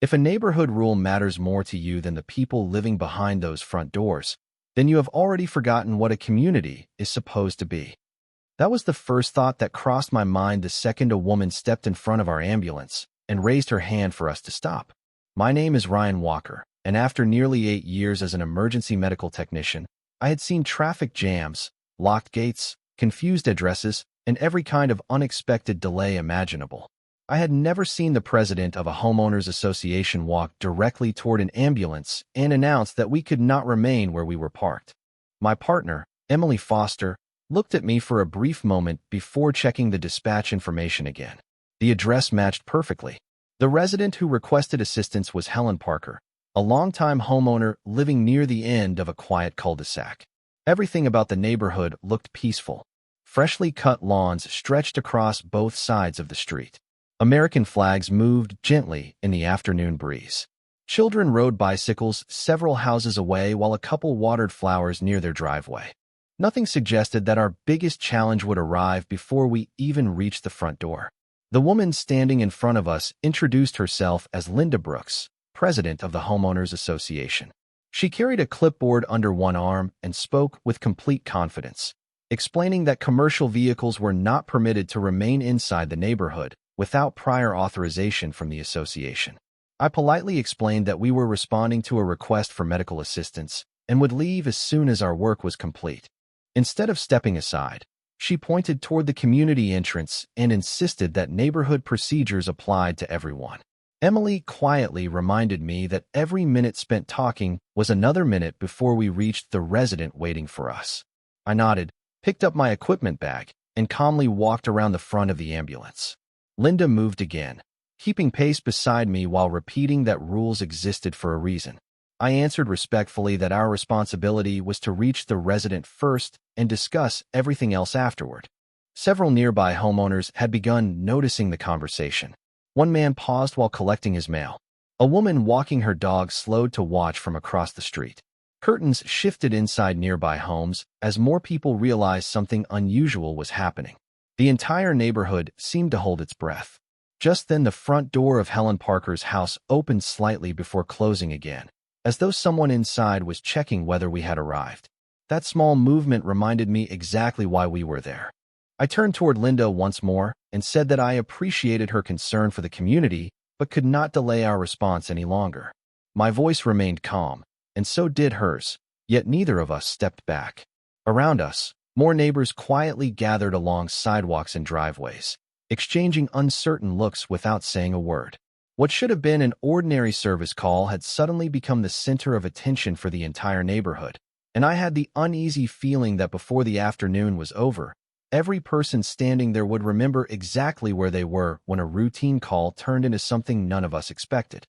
If a neighborhood rule matters more to you than the people living behind those front doors, then you have already forgotten what a community is supposed to be. That was the first thought that crossed my mind the second a woman stepped in front of our ambulance and raised her hand for us to stop. My name is Ryan Walker, and after nearly 8 years as an emergency medical technician, I had seen traffic jams, locked gates, confused addresses, and every kind of unexpected delay imaginable. I had never seen the president of a homeowners association walk directly toward an ambulance and announce that we could not remain where we were parked. My partner, Emily Foster, looked at me for a brief moment before checking the dispatch information again. The address matched perfectly. The resident who requested assistance was Helen Parker, a longtime homeowner living near the end of a quiet cul-de-sac. Everything about the neighborhood looked peaceful. Freshly cut lawns stretched across both sides of the street. American flags moved gently in the afternoon breeze. Children rode bicycles several houses away while a couple watered flowers near their driveway. Nothing suggested that our biggest challenge would arrive before we even reached the front door. The woman standing in front of us introduced herself as Linda Brooks, president of the Homeowners Association. She carried a clipboard under one arm and spoke with complete confidence, explaining that commercial vehicles were not permitted to remain inside the neighborhood without prior authorization from the association. I politely explained that we were responding to a request for medical assistance and would leave as soon as our work was complete. Instead of stepping aside, she pointed toward the community entrance and insisted that neighborhood procedures applied to everyone. Emily quietly reminded me that every minute spent talking was another minute before we reached the resident waiting for us. I nodded, picked up my equipment bag, and calmly walked around the front of the ambulance. Linda moved again, keeping pace beside me while repeating that rules existed for a reason. I answered respectfully that our responsibility was to reach the resident first and discuss everything else afterward. Several nearby homeowners had begun noticing the conversation. One man paused while collecting his mail. A woman walking her dog slowed to watch from across the street. Curtains shifted inside nearby homes as more people realized something unusual was happening. The entire neighborhood seemed to hold its breath. Just then the front door of Helen Parker's house opened slightly before closing again, as though someone inside was checking whether we had arrived. That small movement reminded me exactly why we were there. I turned toward Linda once more and said that I appreciated her concern for the community, but could not delay our response any longer. My voice remained calm, and so did hers, yet neither of us stepped back. Around us, more neighbors quietly gathered along sidewalks and driveways, exchanging uncertain looks without saying a word. What should have been an ordinary service call had suddenly become the center of attention for the entire neighborhood, and I had the uneasy feeling that before the afternoon was over, every person standing there would remember exactly where they were when a routine call turned into something none of us expected.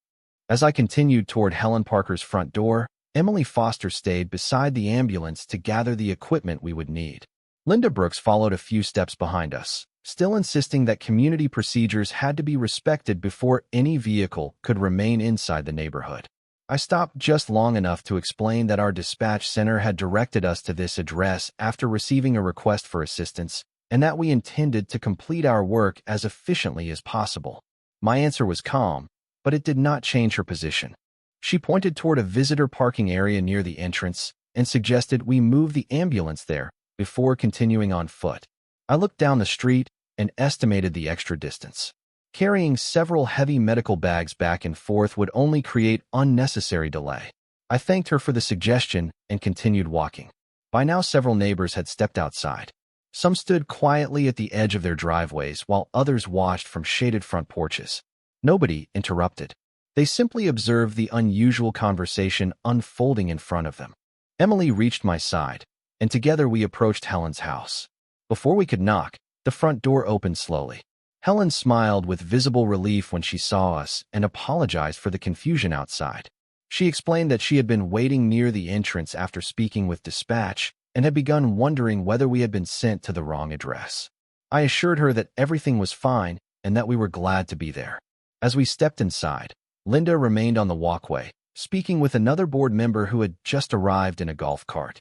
As I continued toward Helen Parker's front door, Emily Foster stayed beside the ambulance to gather the equipment we would need. Linda Brooks followed a few steps behind us, still insisting that community procedures had to be respected before any vehicle could remain inside the neighborhood. I stopped just long enough to explain that our dispatch center had directed us to this address after receiving a request for assistance, and that we intended to complete our work as efficiently as possible. My answer was calm, but it did not change her position. She pointed toward a visitor parking area near the entrance and suggested we move the ambulance there before continuing on foot. I looked down the street and estimated the extra distance. Carrying several heavy medical bags back and forth would only create unnecessary delay. I thanked her for the suggestion and continued walking. By now, several neighbors had stepped outside. Some stood quietly at the edge of their driveways while others watched from shaded front porches. Nobody interrupted. They simply observed the unusual conversation unfolding in front of them. Emily reached my side, and together we approached Helen's house. Before we could knock, the front door opened slowly. Helen smiled with visible relief when she saw us and apologized for the confusion outside. She explained that she had been waiting near the entrance after speaking with dispatch and had begun wondering whether we had been sent to the wrong address. I assured her that everything was fine and that we were glad to be there. As we stepped inside, Linda remained on the walkway, speaking with another board member who had just arrived in a golf cart.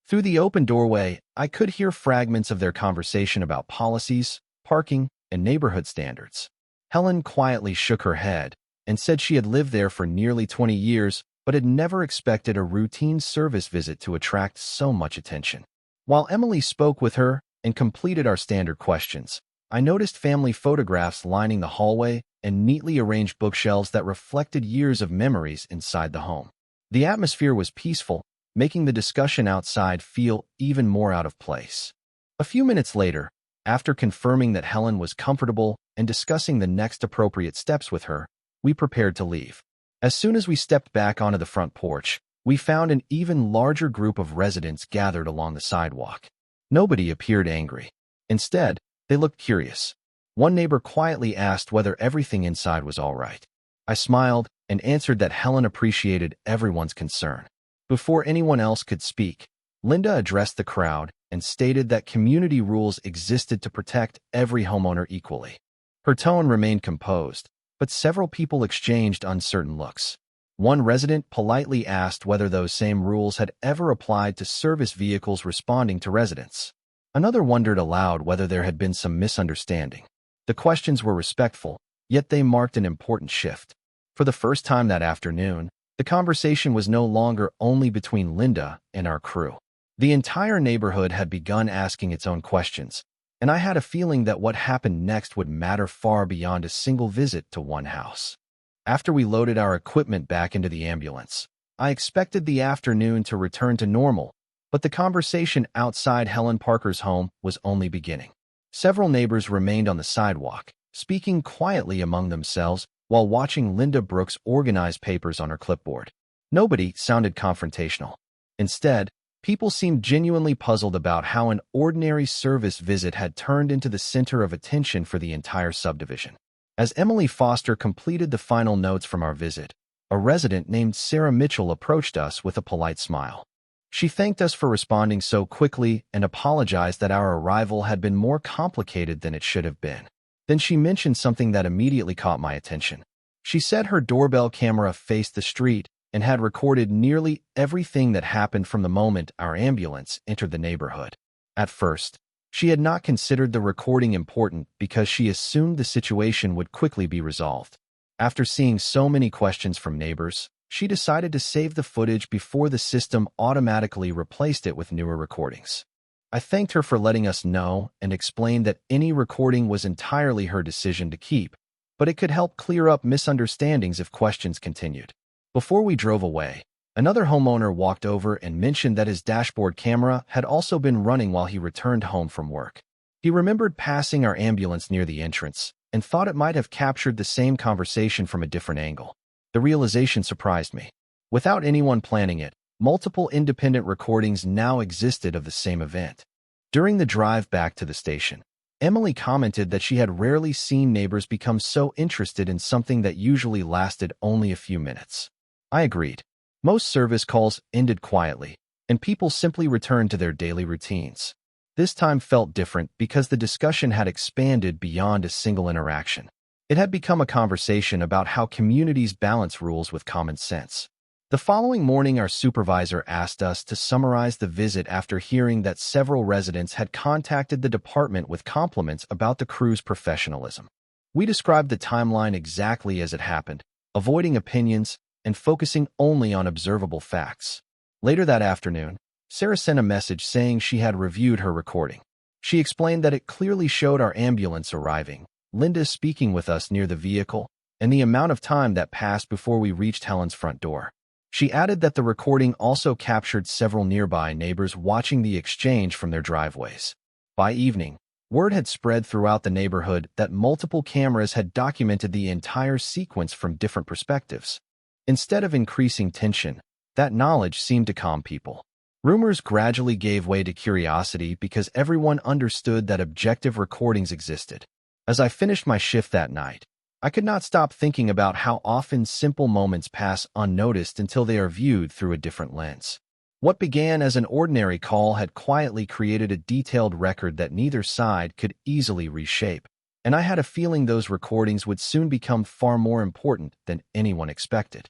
Through the open doorway, I could hear fragments of their conversation about policies, parking, and neighborhood standards. Helen quietly shook her head, and said she had lived there for nearly 20 years but had never expected a routine service visit to attract so much attention. While Emily spoke with her and completed our standard questions, I noticed family photographs lining the hallway and neatly arranged bookshelves that reflected years of memories inside the home. The atmosphere was peaceful, making the discussion outside feel even more out of place. A few minutes later, after confirming that Helen was comfortable and discussing the next appropriate steps with her, we prepared to leave. As soon as we stepped back onto the front porch, we found an even larger group of residents gathered along the sidewalk. Nobody appeared angry. Instead, they looked curious. One neighbor quietly asked whether everything inside was all right. I smiled and answered that Helen appreciated everyone's concern. Before anyone else could speak, Linda addressed the crowd and stated that community rules existed to protect every homeowner equally. Her tone remained composed, but several people exchanged uncertain looks. One resident politely asked whether those same rules had ever applied to service vehicles responding to residents. Another wondered aloud whether there had been some misunderstanding. The questions were respectful, yet they marked an important shift. For the first time that afternoon, the conversation was no longer only between Linda and our crew. The entire neighborhood had begun asking its own questions, and I had a feeling that what happened next would matter far beyond a single visit to one house. After we loaded our equipment back into the ambulance, I expected the afternoon to return to normal, but the conversation outside Helen Parker's home was only beginning. Several neighbors remained on the sidewalk, speaking quietly among themselves while watching Linda Brooks organize papers on her clipboard. Nobody sounded confrontational. Instead, people seemed genuinely puzzled about how an ordinary service visit had turned into the center of attention for the entire subdivision. As Emily Foster completed the final notes from our visit, a resident named Sarah Mitchell approached us with a polite smile. She thanked us for responding so quickly and apologized that our arrival had been more complicated than it should have been. Then she mentioned something that immediately caught my attention. She said her doorbell camera faced the street and had recorded nearly everything that happened from the moment our ambulance entered the neighborhood. At first, she had not considered the recording important because she assumed the situation would quickly be resolved. After seeing so many questions from neighbors, she decided to save the footage before the system automatically replaced it with newer recordings. I thanked her for letting us know and explained that any recording was entirely her decision to keep, but it could help clear up misunderstandings if questions continued. Before we drove away, another homeowner walked over and mentioned that his dashboard camera had also been running while he returned home from work. He remembered passing our ambulance near the entrance and thought it might have captured the same conversation from a different angle. The realization surprised me. Without anyone planning it, multiple independent recordings now existed of the same event. During the drive back to the station, Emily commented that she had rarely seen neighbors become so interested in something that usually lasted only a few minutes. I agreed. Most service calls ended quietly, and people simply returned to their daily routines. This time felt different because the discussion had expanded beyond a single interaction. It had become a conversation about how communities balance rules with common sense. The following morning, our supervisor asked us to summarize the visit after hearing that several residents had contacted the department with compliments about the crew's professionalism. We described the timeline exactly as it happened, avoiding opinions and focusing only on observable facts. Later that afternoon, Sarah sent a message saying she had reviewed her recording. She explained that it clearly showed our ambulance arriving, Linda speaking with us near the vehicle, and the amount of time that passed before we reached Helen's front door. She added that the recording also captured several nearby neighbors watching the exchange from their driveways. By evening, word had spread throughout the neighborhood that multiple cameras had documented the entire sequence from different perspectives. Instead of increasing tension, that knowledge seemed to calm people. Rumors gradually gave way to curiosity because everyone understood that objective recordings existed. As I finished my shift that night, I could not stop thinking about how often simple moments pass unnoticed until they are viewed through a different lens. What began as an ordinary call had quietly created a detailed record that neither side could easily reshape, and I had a feeling those recordings would soon become far more important than anyone expected.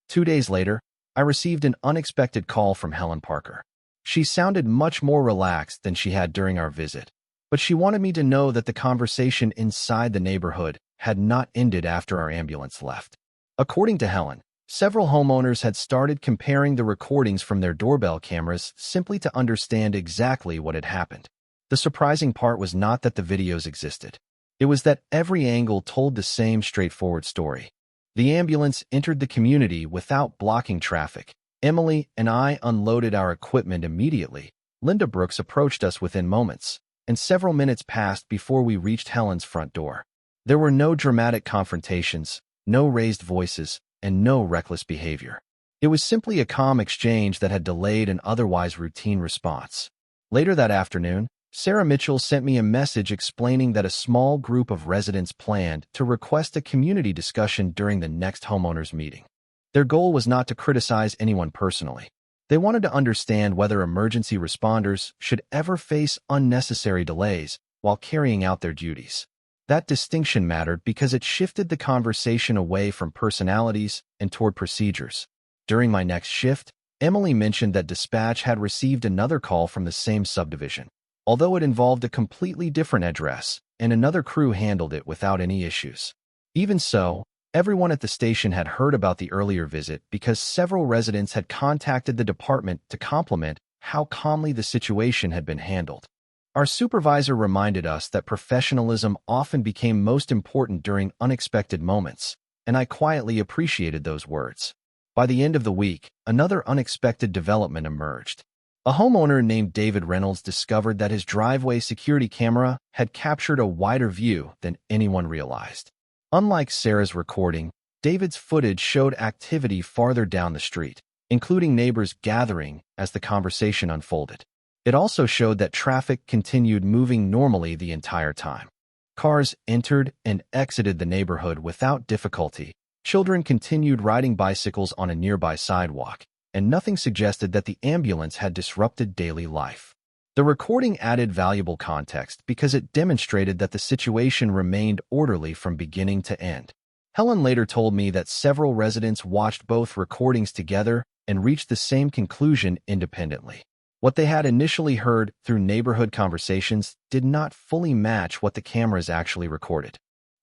2 days later, I received an unexpected call from Helen Parker. She sounded much more relaxed than she had during our visit, but she wanted me to know that the conversation inside the neighborhood had not ended after our ambulance left. According to Helen, several homeowners had started comparing the recordings from their doorbell cameras simply to understand exactly what had happened. The surprising part was not that the videos existed. It was that every angle told the same straightforward story. The ambulance entered the community without blocking traffic. Emily and I unloaded our equipment immediately. Linda Brooks approached us within moments, and several minutes passed before we reached Helen's front door. There were no dramatic confrontations, no raised voices, and no reckless behavior. It was simply a calm exchange that had delayed an otherwise routine response. Later that afternoon, Sarah Mitchell sent me a message explaining that a small group of residents planned to request a community discussion during the next homeowners meeting. Their goal was not to criticize anyone personally. They wanted to understand whether emergency responders should ever face unnecessary delays while carrying out their duties. That distinction mattered because it shifted the conversation away from personalities and toward procedures. During my next shift, Emily mentioned that dispatch had received another call from the same subdivision. Although it involved a completely different address, and another crew handled it without any issues. Even so, everyone at the station had heard about the earlier visit because several residents had contacted the department to compliment how calmly the situation had been handled. Our supervisor reminded us that professionalism often became most important during unexpected moments, and I quietly appreciated those words. By the end of the week, another unexpected development emerged. A homeowner named David Reynolds discovered that his driveway security camera had captured a wider view than anyone realized. Unlike Sarah's recording, David's footage showed activity farther down the street, including neighbors gathering as the conversation unfolded. It also showed that traffic continued moving normally the entire time. Cars entered and exited the neighborhood without difficulty. Children continued riding bicycles on a nearby sidewalk, and nothing suggested that the ambulance had disrupted daily life. The recording added valuable context because it demonstrated that the situation remained orderly from beginning to end. Helen later told me that several residents watched both recordings together and reached the same conclusion independently. What they had initially heard through neighborhood conversations did not fully match what the cameras actually recorded.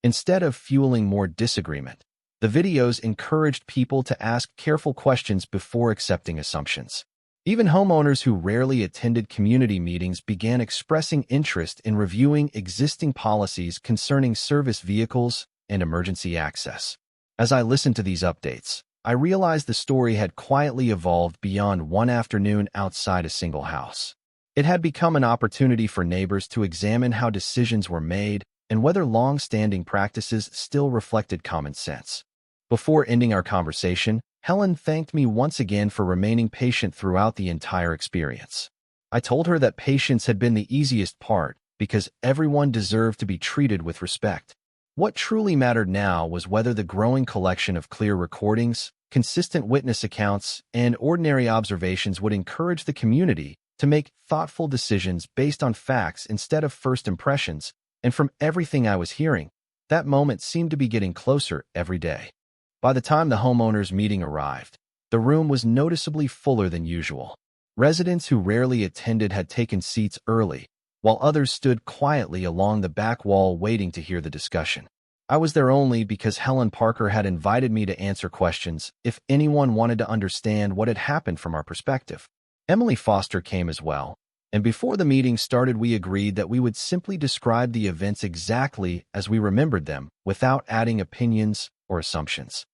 Instead of fueling more disagreement, the videos encouraged people to ask careful questions before accepting assumptions. Even homeowners who rarely attended community meetings began expressing interest in reviewing existing policies concerning service vehicles and emergency access. As I listened to these updates, I realized the story had quietly evolved beyond one afternoon outside a single house. It had become an opportunity for neighbors to examine how decisions were made and whether long-standing practices still reflected common sense. Before ending our conversation, Helen thanked me once again for remaining patient throughout the entire experience. I told her that patience had been the easiest part because everyone deserved to be treated with respect. What truly mattered now was whether the growing collection of clear recordings, consistent witness accounts, and ordinary observations would encourage the community to make thoughtful decisions based on facts instead of first impressions, and from everything I was hearing, that moment seemed to be getting closer every day. By the time the homeowners' meeting arrived, the room was noticeably fuller than usual. Residents who rarely attended had taken seats early, while others stood quietly along the back wall waiting to hear the discussion. I was there only because Helen Parker had invited me to answer questions if anyone wanted to understand what had happened from our perspective. Emily Foster came as well, and before the meeting started we agreed that we would simply describe the events exactly as we remembered them, without adding opinions or assumptions.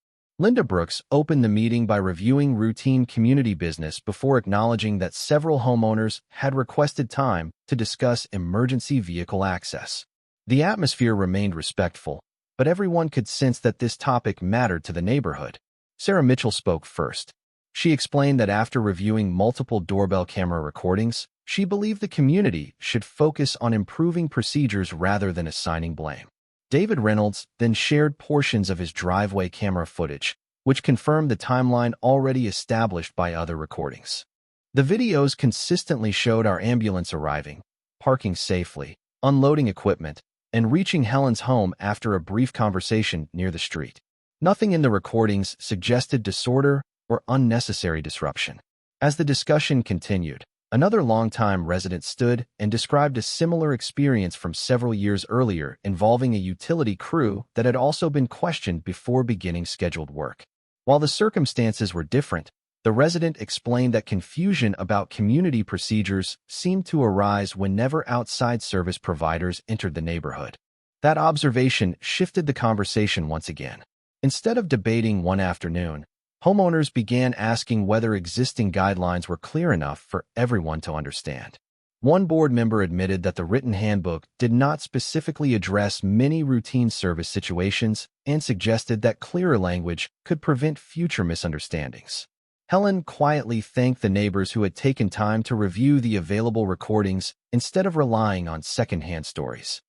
Linda Brooks opened the meeting by reviewing routine community business before acknowledging that several homeowners had requested time to discuss emergency vehicle access. The atmosphere remained respectful, but everyone could sense that this topic mattered to the neighborhood. Sarah Mitchell spoke first. She explained that after reviewing multiple doorbell camera recordings, she believed the community should focus on improving procedures rather than assigning blame. David Reynolds then shared portions of his driveway camera footage, which confirmed the timeline already established by other recordings. The videos consistently showed our ambulance arriving, parking safely, unloading equipment, and reaching Helen's home after a brief conversation near the street. Nothing in the recordings suggested disorder or unnecessary disruption. As the discussion continued, Another longtime resident stood and described a similar experience from several years earlier involving a utility crew that had also been questioned before beginning scheduled work. While the circumstances were different, the resident explained that confusion about community procedures seemed to arise whenever outside service providers entered the neighborhood. That observation shifted the conversation once again. Instead of debating one afternoon, homeowners began asking whether existing guidelines were clear enough for everyone to understand. One board member admitted that the written handbook did not specifically address many routine service situations and suggested that clearer language could prevent future misunderstandings. Helen quietly thanked the neighbors who had taken time to review the available recordings instead of relying on secondhand stories.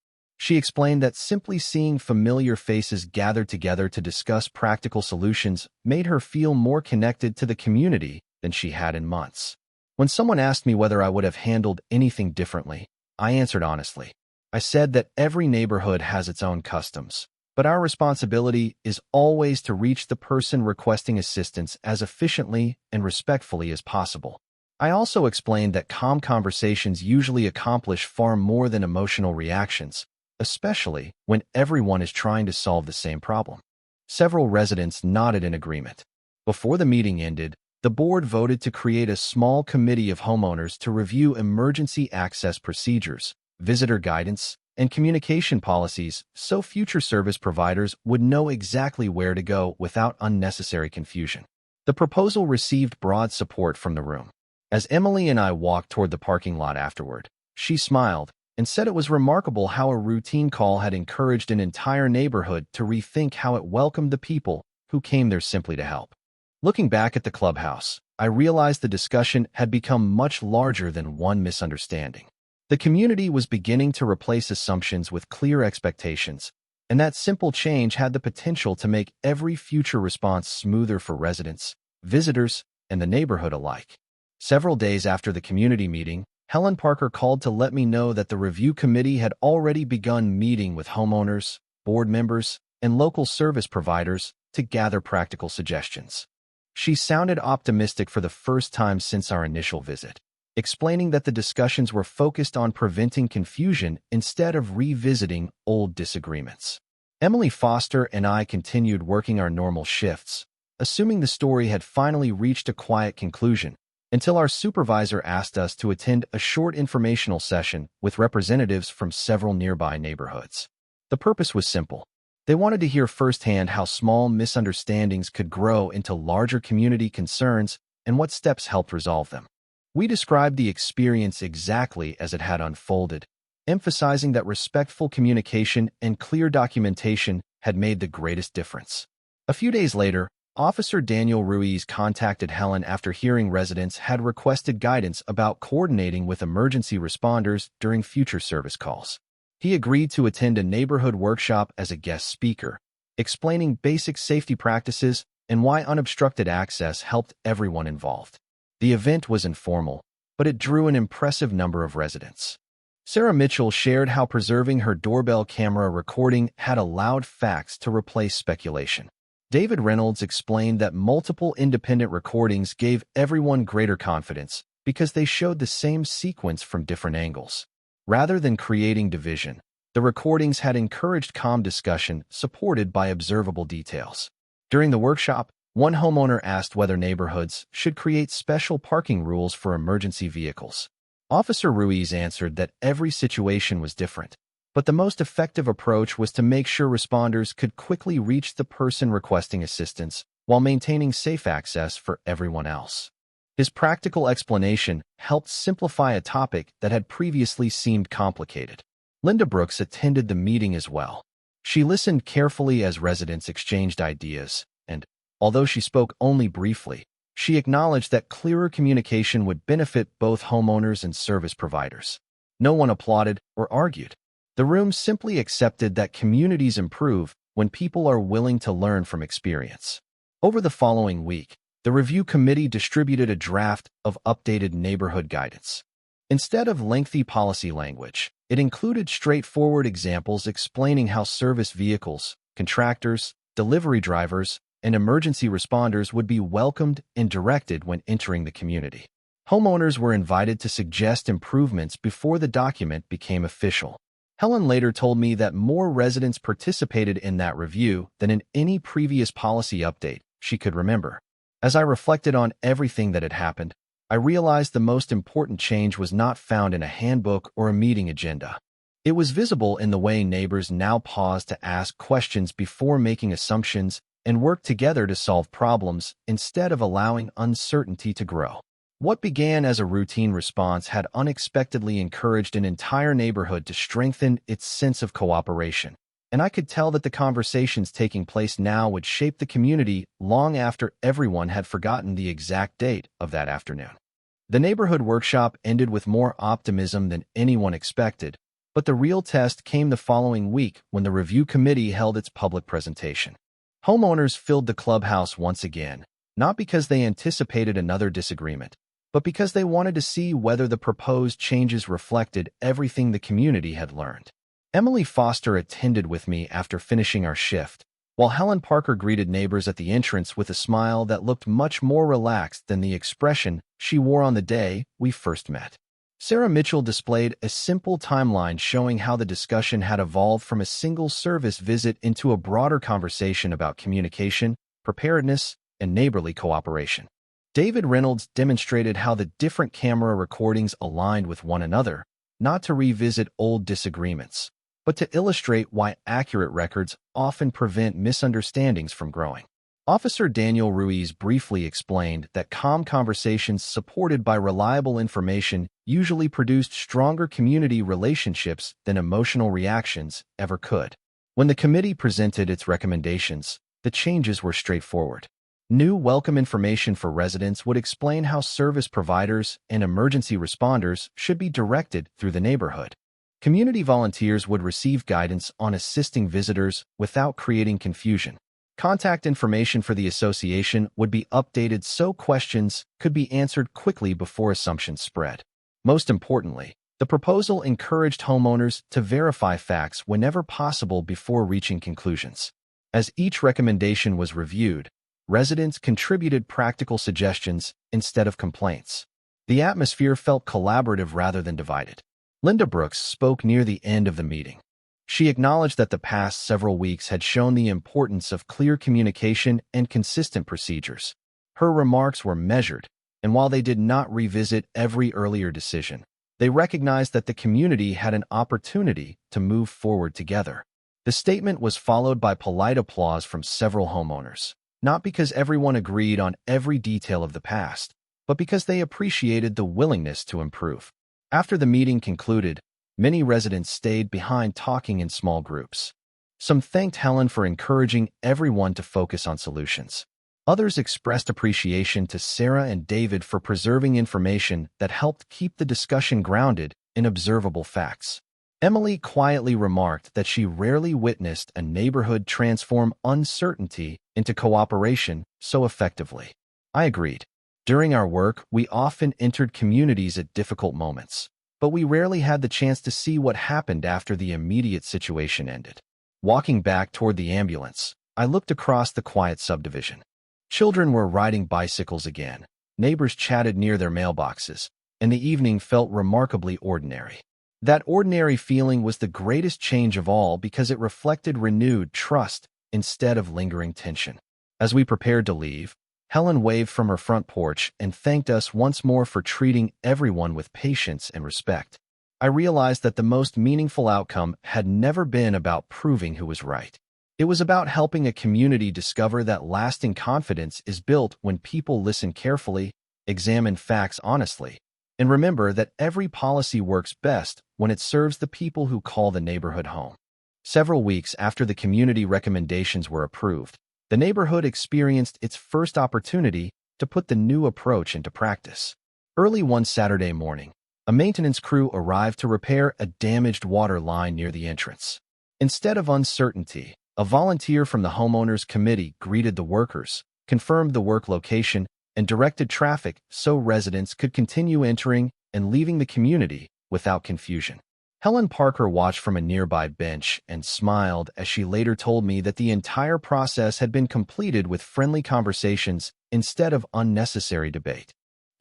She explained that simply seeing familiar faces gathered together to discuss practical solutions made her feel more connected to the community than she had in months. When someone asked me whether I would have handled anything differently, I answered honestly. I said that every neighborhood has its own customs, but our responsibility is always to reach the person requesting assistance as efficiently and respectfully as possible. I also explained that calm conversations usually accomplish far more than emotional reactions, especially when everyone is trying to solve the same problem. Several residents nodded in agreement. Before the meeting ended, the board voted to create a small committee of homeowners to review emergency access procedures, visitor guidance, and communication policies so future service providers would know exactly where to go without unnecessary confusion. The proposal received broad support from the room. As Emily and I walked toward the parking lot afterward, she smiled and said it was remarkable how a routine call had encouraged an entire neighborhood to rethink how it welcomed the people who came there simply to help. Looking back at the clubhouse, I realized the discussion had become much larger than one misunderstanding. The community was beginning to replace assumptions with clear expectations, and that simple change had the potential to make every future response smoother for residents, visitors, and the neighborhood alike. Several days after the community meeting, Helen Parker called to let me know that the review committee had already begun meeting with homeowners, board members, and local service providers to gather practical suggestions. She sounded optimistic for the first time since our initial visit, explaining that the discussions were focused on preventing confusion instead of revisiting old disagreements. Emily Foster and I continued working our normal shifts, assuming the story had finally reached a quiet conclusion, until our supervisor asked us to attend a short informational session with representatives from several nearby neighborhoods. The purpose was simple. They wanted to hear firsthand how small misunderstandings could grow into larger community concerns and what steps helped resolve them. We described the experience exactly as it had unfolded, emphasizing that respectful communication and clear documentation had made the greatest difference. A few days later, Officer Daniel Ruiz contacted Helen after hearing residents had requested guidance about coordinating with emergency responders during future service calls. He agreed to attend a neighborhood workshop as a guest speaker, explaining basic safety practices and why unobstructed access helped everyone involved. The event was informal, but it drew an impressive number of residents. Sarah Mitchell shared how preserving her doorbell camera recording had allowed facts to replace speculation. David Reynolds explained that multiple independent recordings gave everyone greater confidence because they showed the same sequence from different angles. Rather than creating division, the recordings had encouraged calm discussion supported by observable details. During the workshop, one homeowner asked whether neighborhoods should create special parking rules for emergency vehicles. Officer Ruiz answered that every situation was different, but the most effective approach was to make sure responders could quickly reach the person requesting assistance while maintaining safe access for everyone else. His practical explanation helped simplify a topic that had previously seemed complicated. Linda Brooks attended the meeting as well. She listened carefully as residents exchanged ideas, and, although she spoke only briefly, she acknowledged that clearer communication would benefit both homeowners and service providers. No one applauded or argued. The room simply accepted that communities improve when people are willing to learn from experience. Over the following week, the review committee distributed a draft of updated neighborhood guidance. Instead of lengthy policy language, it included straightforward examples explaining how service vehicles, contractors, delivery drivers, and emergency responders would be welcomed and directed when entering the community. Homeowners were invited to suggest improvements before the document became official. Helen later told me that more residents participated in that review than in any previous policy update she could remember. As I reflected on everything that had happened, I realized the most important change was not found in a handbook or a meeting agenda. It was visible in the way neighbors now paused to ask questions before making assumptions and work together to solve problems instead of allowing uncertainty to grow. What began as a routine response had unexpectedly encouraged an entire neighborhood to strengthen its sense of cooperation, and I could tell that the conversations taking place now would shape the community long after everyone had forgotten the exact date of that afternoon. The neighborhood workshop ended with more optimism than anyone expected, but the real test came the following week when the review committee held its public presentation. Homeowners filled the clubhouse once again, not because they anticipated another disagreement, but because they wanted to see whether the proposed changes reflected everything the community had learned. Emily Foster attended with me after finishing our shift, while Helen Parker greeted neighbors at the entrance with a smile that looked much more relaxed than the expression she wore on the day we first met. Sarah Mitchell displayed a simple timeline showing how the discussion had evolved from a single service visit into a broader conversation about communication, preparedness, and neighborly cooperation. David Reynolds demonstrated how the different camera recordings aligned with one another, not to revisit old disagreements, but to illustrate why accurate records often prevent misunderstandings from growing. Officer Daniel Ruiz briefly explained that calm conversations supported by reliable information usually produced stronger community relationships than emotional reactions ever could. When the committee presented its recommendations, the changes were straightforward. New welcome information for residents would explain how service providers and emergency responders should be directed through the neighborhood. Community volunteers would receive guidance on assisting visitors without creating confusion. Contact information for the association would be updated so questions could be answered quickly before assumptions spread. Most importantly, the proposal encouraged homeowners to verify facts whenever possible before reaching conclusions. As each recommendation was reviewed, residents contributed practical suggestions instead of complaints. The atmosphere felt collaborative rather than divided. Linda Brooks spoke near the end of the meeting. She acknowledged that the past several weeks had shown the importance of clear communication and consistent procedures. Her remarks were measured, and while they did not revisit every earlier decision, they recognized that the community had an opportunity to move forward together. The statement was followed by polite applause from several homeowners, not because everyone agreed on every detail of the past, but because they appreciated the willingness to improve. After the meeting concluded, many residents stayed behind talking in small groups. Some thanked Helen for encouraging everyone to focus on solutions. Others expressed appreciation to Sarah and David for preserving information that helped keep the discussion grounded in observable facts. Emily quietly remarked that she rarely witnessed a neighborhood transform uncertainty into cooperation so effectively. I agreed. During our work, we often entered communities at difficult moments, but we rarely had the chance to see what happened after the immediate situation ended. Walking back toward the ambulance, I looked across the quiet subdivision. Children were riding bicycles again, neighbors chatted near their mailboxes, and the evening felt remarkably ordinary. That ordinary feeling was the greatest change of all because it reflected renewed trust instead of lingering tension. As we prepared to leave, Helen waved from her front porch and thanked us once more for treating everyone with patience and respect. I realized that the most meaningful outcome had never been about proving who was right. It was about helping a community discover that lasting confidence is built when people listen carefully, examine facts honestly, and remember that every policy works best when it serves the people who call the neighborhood home. Several weeks after the community recommendations were approved, the neighborhood experienced its first opportunity to put the new approach into practice. Early one Saturday morning, a maintenance crew arrived to repair a damaged water line near the entrance. Instead of uncertainty, a volunteer from the homeowners committee greeted the workers, confirmed the work location, and directed traffic so residents could continue entering and leaving the community without confusion. Helen Parker watched from a nearby bench and smiled as she later told me that the entire process had been completed with friendly conversations instead of unnecessary debate.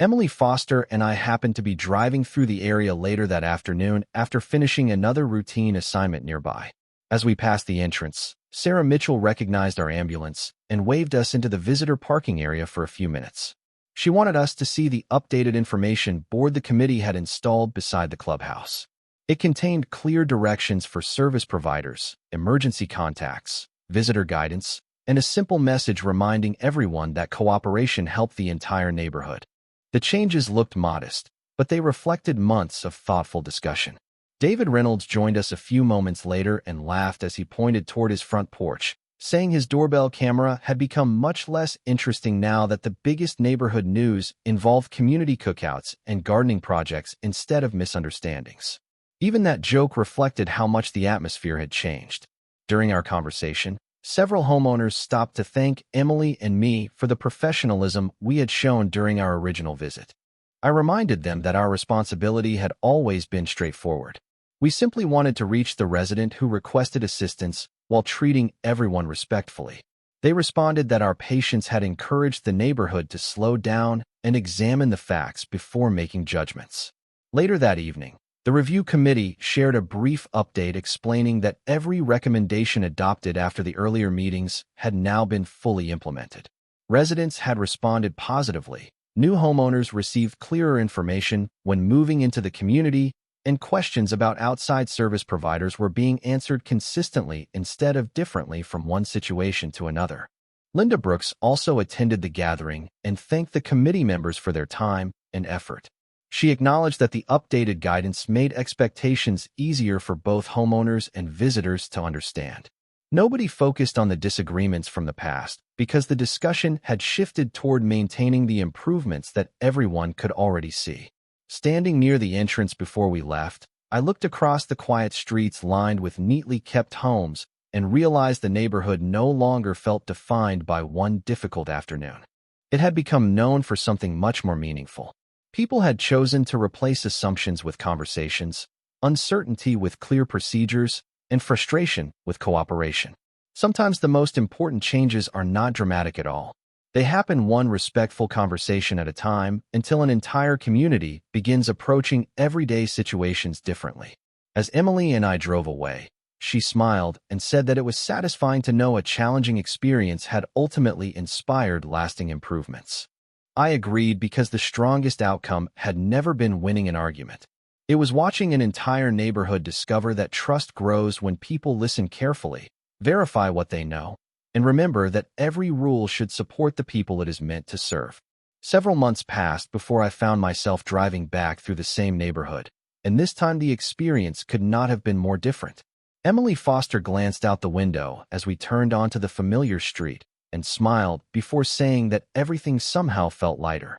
Emily Foster and I happened to be driving through the area later that afternoon after finishing another routine assignment nearby. As we passed the entrance, Sarah Mitchell recognized our ambulance and waved us into the visitor parking area for a few minutes. She wanted us to see the updated information board the committee had installed beside the clubhouse. It contained clear directions for service providers, emergency contacts, visitor guidance, and a simple message reminding everyone that cooperation helped the entire neighborhood. The changes looked modest, but they reflected months of thoughtful discussion. David Reynolds joined us a few moments later and laughed as he pointed toward his front porch, saying his doorbell camera had become much less interesting now that the biggest neighborhood news involved community cookouts and gardening projects instead of misunderstandings. Even that joke reflected how much the atmosphere had changed. During our conversation, several homeowners stopped to thank Emily and me for the professionalism we had shown during our original visit. I reminded them that our responsibility had always been straightforward. We simply wanted to reach the resident who requested assistance while treating everyone respectfully. They responded that our patience had encouraged the neighborhood to slow down and examine the facts before making judgments. Later that evening, the review committee shared a brief update explaining that every recommendation adopted after the earlier meetings had now been fully implemented. Residents had responded positively. New homeowners received clearer information when moving into the community, and questions about outside service providers were being answered consistently instead of differently from one situation to another. Linda Brooks also attended the gathering and thanked the committee members for their time and effort. She acknowledged that the updated guidance made expectations easier for both homeowners and visitors to understand. Nobody focused on the disagreements from the past because the discussion had shifted toward maintaining the improvements that everyone could already see. Standing near the entrance before we left, I looked across the quiet streets lined with neatly kept homes and realized the neighborhood no longer felt defined by one difficult afternoon. It had become known for something much more meaningful. People had chosen to replace assumptions with conversations, uncertainty with clear procedures, and frustration with cooperation. Sometimes the most important changes are not dramatic at all. They happen one respectful conversation at a time until an entire community begins approaching everyday situations differently. As Emily and I drove away, she smiled and said that it was satisfying to know a challenging experience had ultimately inspired lasting improvements. I agreed because the strongest outcome had never been winning an argument. It was watching an entire neighborhood discover that trust grows when people listen carefully, verify what they know, and remember that every rule should support the people it is meant to serve. Several months passed before I found myself driving back through the same neighborhood, and this time the experience could not have been more different. Emily Foster glanced out the window as we turned onto the familiar street and smiled before saying that everything somehow felt lighter.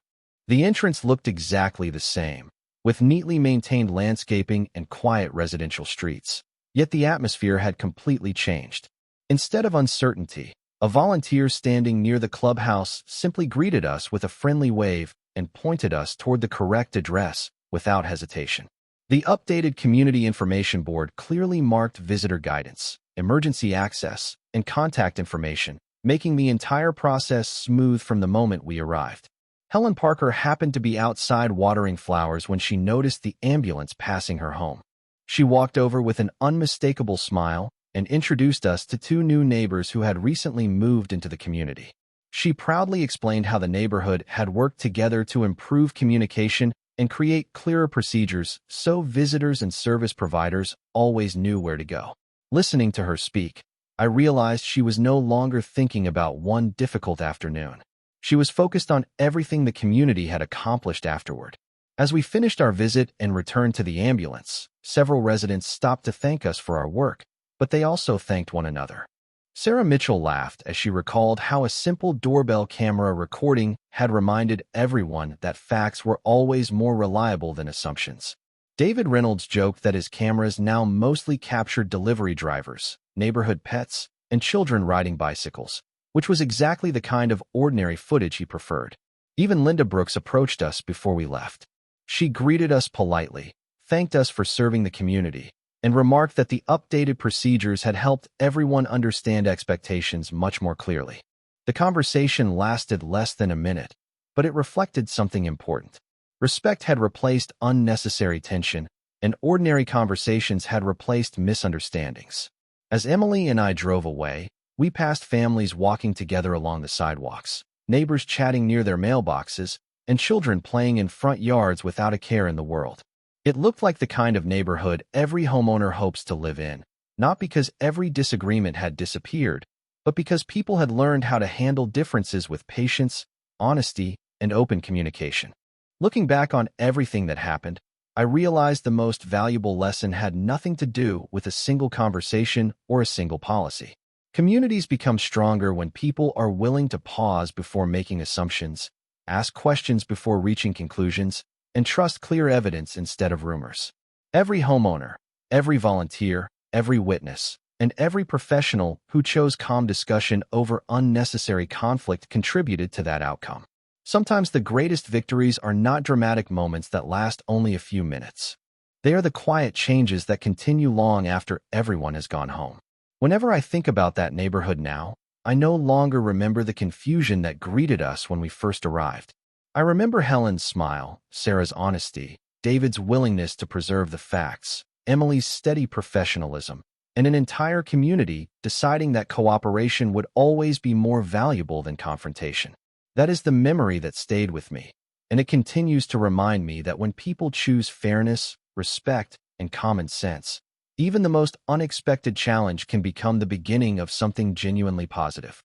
The entrance looked exactly the same, with neatly maintained landscaping and quiet residential streets. Yet the atmosphere had completely changed. Instead of uncertainty, a volunteer standing near the clubhouse simply greeted us with a friendly wave and pointed us toward the correct address without hesitation. The updated community information board clearly marked visitor guidance, emergency access, and contact information, making the entire process smooth from the moment we arrived. Helen Parker happened to be outside watering flowers when she noticed the ambulance passing her home. She walked over with an unmistakable smile and introduced us to two new neighbors who had recently moved into the community. She proudly explained how the neighborhood had worked together to improve communication and create clearer procedures so visitors and service providers always knew where to go. Listening to her speak, I realized she was no longer thinking about one difficult afternoon. She was focused on everything the community had accomplished afterward. As we finished our visit and returned to the ambulance, several residents stopped to thank us for our work, but they also thanked one another. Sarah Mitchell laughed as she recalled how a simple doorbell camera recording had reminded everyone that facts were always more reliable than assumptions. David Reynolds joked that his cameras now mostly captured delivery drivers, neighborhood pets, and children riding bicycles, which was exactly the kind of ordinary footage he preferred. Even Linda Brooks approached us before we left. She greeted us politely, thanked us for serving the community, and remarked that the updated procedures had helped everyone understand expectations much more clearly. The conversation lasted less than a minute, but it reflected something important. Respect had replaced unnecessary tension, and ordinary conversations had replaced misunderstandings. As Emily and I drove away, we passed families walking together along the sidewalks, neighbors chatting near their mailboxes, and children playing in front yards without a care in the world. It looked like the kind of neighborhood every homeowner hopes to live in, not because every disagreement had disappeared, but because people had learned how to handle differences with patience, honesty, and open communication. Looking back on everything that happened, I realized the most valuable lesson had nothing to do with a single conversation or a single policy. Communities become stronger when people are willing to pause before making assumptions, ask questions before reaching conclusions, and trust clear evidence instead of rumors. Every homeowner, every volunteer, every witness, and every professional who chose calm discussion over unnecessary conflict contributed to that outcome. Sometimes the greatest victories are not dramatic moments that last only a few minutes. They are the quiet changes that continue long after everyone has gone home. Whenever I think about that neighborhood now, I no longer remember the confusion that greeted us when we first arrived. I remember Helen's smile, Sarah's honesty, David's willingness to preserve the facts, Emily's steady professionalism, and an entire community deciding that cooperation would always be more valuable than confrontation. That is the memory that stayed with me, and it continues to remind me that when people choose fairness, respect, and common sense, even the most unexpected challenge can become the beginning of something genuinely positive.